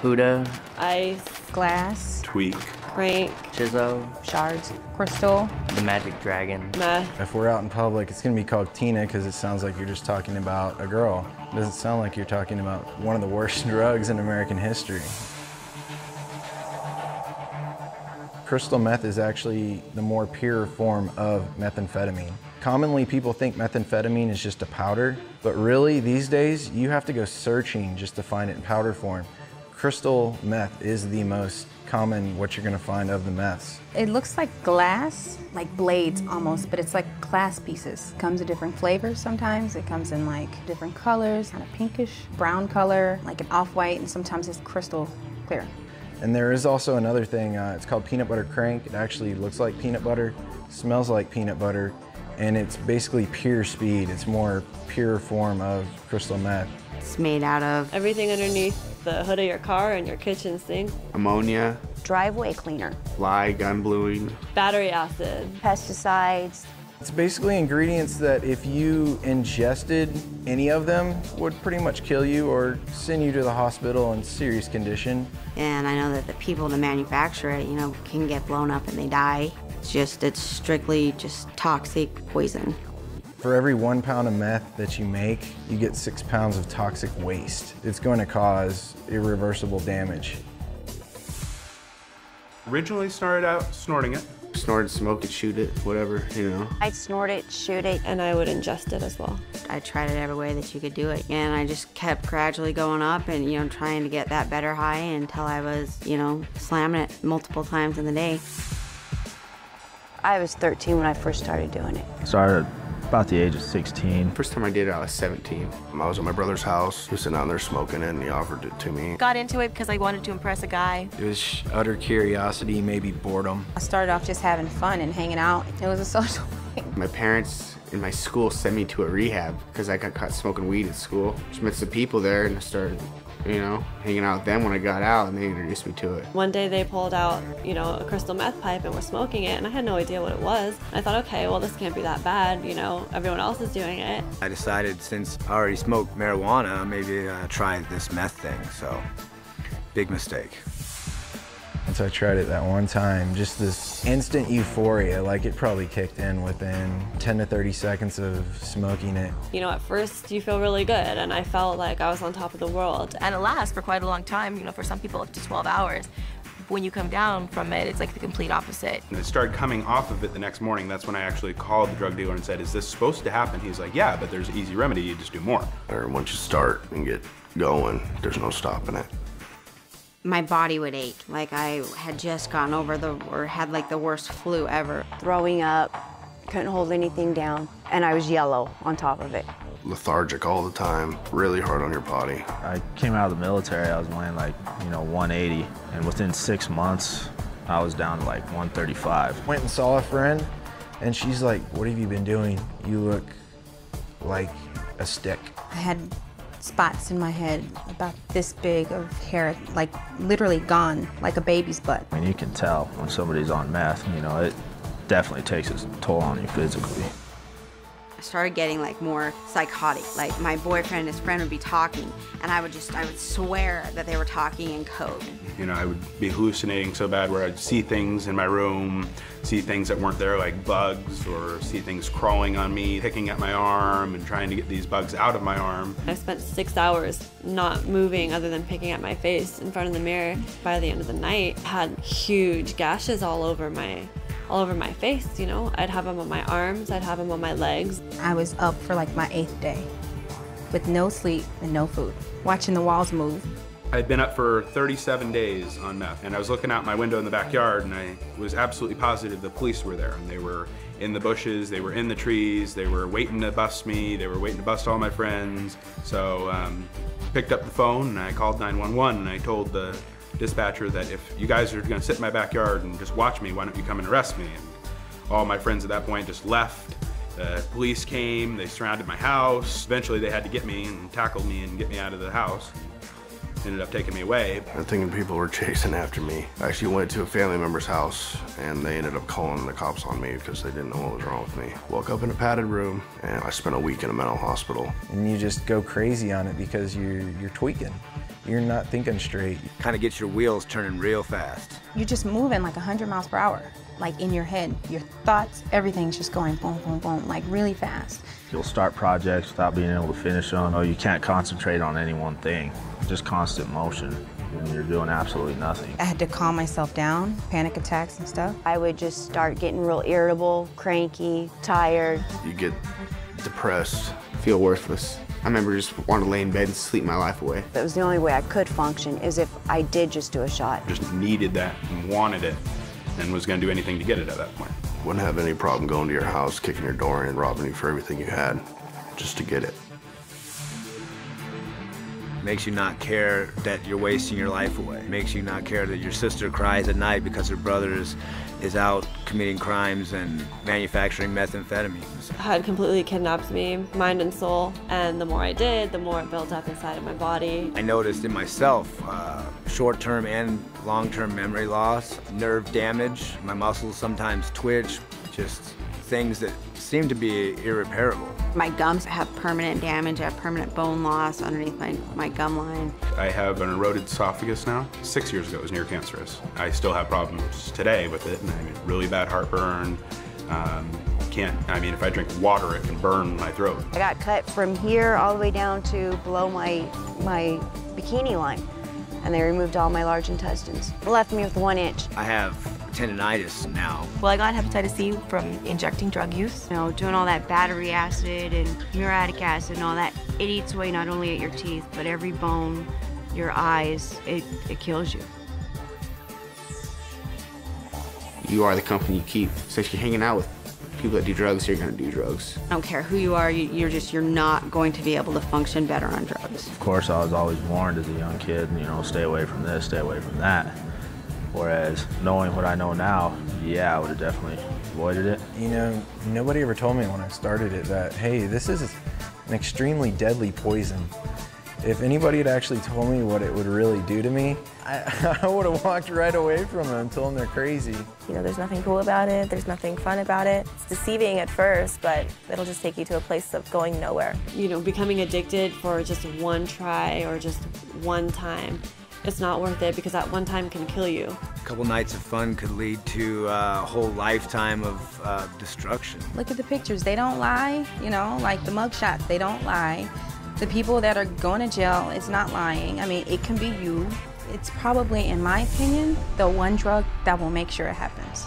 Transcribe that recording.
Buddha, ice, glass, tweak, crank, chisel, shards, crystal, the magic dragon. meth. If we're out in public, it's gonna be called Tina because it sounds like you're just talking about a girl. It doesn't sound like you're talking about one of the worst drugs in American history. Crystal meth is actually the more pure form of methamphetamine. Commonly, people think methamphetamine is just a powder, but really, these days, you have to go searching just to find it in powder form. Crystal meth is the most common what you're gonna find of the meths. It looks like glass, like blades almost, but it's like glass pieces. Comes in different flavors sometimes. It comes in like different colors, kind of pinkish, brown color, like an off-white, and sometimes it's crystal clear. And there is also another thing, it's called peanut butter crank. It actually looks like peanut butter, smells like peanut butter, and it's basically pure speed. It's more pure form of crystal meth. It's made out of Everything underneath the hood of your car and your kitchen sink. Ammonia, Driveway cleaner, lye, gun bluing. Battery acid. pesticides. It's basically ingredients that if you ingested any of them would pretty much kill you or send you to the hospital in serious condition. And I know that the people that manufacture it, can get blown up and they die. It's strictly just toxic poison. For every 1 pound of meth that you make, you get 6 pounds of toxic waste. It's going to cause irreversible damage. Originally started out snorting it. Snort it, smoke it, shoot it, whatever, I'd snort it, shoot it. And I would ingest it as well. I tried it every way that you could do it. And I just kept gradually going up and, trying to get that better high until I was, slamming it multiple times in the day. I was 13 when I first started doing it. Started about the age of 16. First time I did it, I was 17. I was at my brother's house. He was sitting out there smoking it, and he offered it to me. Got into it because I wanted to impress a guy. It was utter curiosity, maybe boredom. I started off just having fun and hanging out. It was a social thing. My parents in my school sent me to a rehab because I got caught smoking weed at school. Just met some people there and I started, hanging out with them when I got out, and they introduced me to it. One day they pulled out, a crystal meth pipe and were smoking it, and I had no idea what it was. I thought, okay, well, this can't be that bad, everyone else is doing it. I decided since I already smoked marijuana, maybe try this meth thing, so big mistake. Once I tried it that one time, just this instant euphoria, like it probably kicked in within 10 to 30 seconds of smoking it. At first you feel really good, and I felt like I was on top of the world. And it lasts for quite a long time, for some people up to 12 hours. When you come down from it, it's like the complete opposite. And it started coming off of it the next morning. That's when I actually called the drug dealer and said, is this supposed to happen? He's like, yeah, but there's an easy remedy, you just do more. Or once you start and get going, there's no stopping it. My body would ache, like I had just gotten over had like the worst flu ever. Throwing up, couldn't hold anything down, and I was yellow on top of it. Lethargic all the time, really hard on your body. I came out of the military, I was weighing like, 180, and within 6 months, I was down to like 135. Went and saw a friend, and she's like, what have you been doing? You look like a stick. I had spots in my head about this big of hair, like literally gone, like a baby's butt. I mean, you can tell when somebody's on meth, it definitely takes its toll on you physically. I started getting like more psychotic. Like my boyfriend and his friend would be talking, and I would swear that they were talking in code. I would be hallucinating so bad where I'd see things in my room, see things that weren't there like bugs, or see things crawling on me, picking at my arm and trying to get these bugs out of my arm. I spent 6 hours not moving other than picking at my face in front of the mirror. By the end of the night, I had huge gashes all over my face, I'd have them on my arms, I'd have them on my legs. I was up for like my 8th day with no sleep and no food, watching the walls move. I'd been up for 37 days on meth, and I was looking out my window in the backyard, and I was absolutely positive the police were there, and they were in the bushes, they were in the trees, they were waiting to bust me, they were waiting to bust all my friends. So picked up the phone and I called 911, and I told the dispatcher that if you guys are gonna sit in my backyard and just watch me, why don't you come and arrest me? And all my friends at that point just left. The police came, they surrounded my house. Eventually they had to get me and tackle me and get me out of the house. Ended up taking me away. I'm thinking people were chasing after me. I actually went to a family member's house, and they ended up calling the cops on me because they didn't know what was wrong with me. Woke up in a padded room, and I spent a week in a mental hospital. And you just go crazy on it because you're tweaking. you're not thinking straight. Kind of gets your wheels turning real fast. You're just moving like 100 miles per hour, like in your head. Your thoughts, everything's just going boom, boom, boom, like really fast. You'll start projects without being able to finish them, or you can't concentrate on any one thing. Just constant motion when you're doing absolutely nothing. I had to calm myself down, panic attacks and stuff. I would just start getting real irritable, cranky, tired. You get depressed, feel worthless. I remember just wanting to lay in bed and sleep my life away. That was the only way I could function, is if I did just do a shot. Just needed that and wanted it and was going to do anything to get it at that point. Wouldn't have any problem going to your house, kicking your door in and robbing you for everything you had, just to get it. Makes you not care that you're wasting your life away. Makes you not care that your sister cries at night because her brother is out committing crimes and manufacturing methamphetamines. Had completely kidnapped me, mind and soul, and the more I did, the more it built up inside of my body. I noticed in myself short-term and long-term memory loss, nerve damage, my muscles sometimes twitch, just things that seem to be irreparable. My gums have permanent damage. I have permanent bone loss underneath my gum line. I have an eroded esophagus now. 6 years ago, it was near cancerous. I still have problems today with it. I mean, really bad heartburn. If I drink water, it can burn my throat. I got cut from here all the way down to below my bikini line, and they removed all my large intestines. It left me with 1 inch. I have tendinitis now. Well, I got hepatitis C from injecting drug use. You know, doing all that battery acid and muriatic acid and all that, it eats away not only at your teeth, but every bone, your eyes, it kills you. You are the company you keep. So if you're hanging out with people that do drugs, you're gonna do drugs. I don't care who you are, you're not going to be able to function better on drugs. Of course, I was always warned as a young kid, you know, stay away from this, stay away from that. Whereas knowing what I know now, yeah, I would have definitely avoided it. You know, nobody ever told me when I started it that, hey, this is an extremely deadly poison. If anybody had actually told me what it would really do to me, I would have walked right away from them and told them they're crazy. You know, there's nothing cool about it, there's nothing fun about it. It's deceiving at first, but it'll just take you to a place of going nowhere. You know, becoming addicted for just one try or just one time, it's not worth it, because that one time can kill you. A couple nights of fun could lead to a whole lifetime of destruction. Look at the pictures, they don't lie, you know, like the mug shots, they don't lie. The people that are going to jail, it's not lying. I mean, it can be you. It's probably, in my opinion, the one drug that will make sure it happens.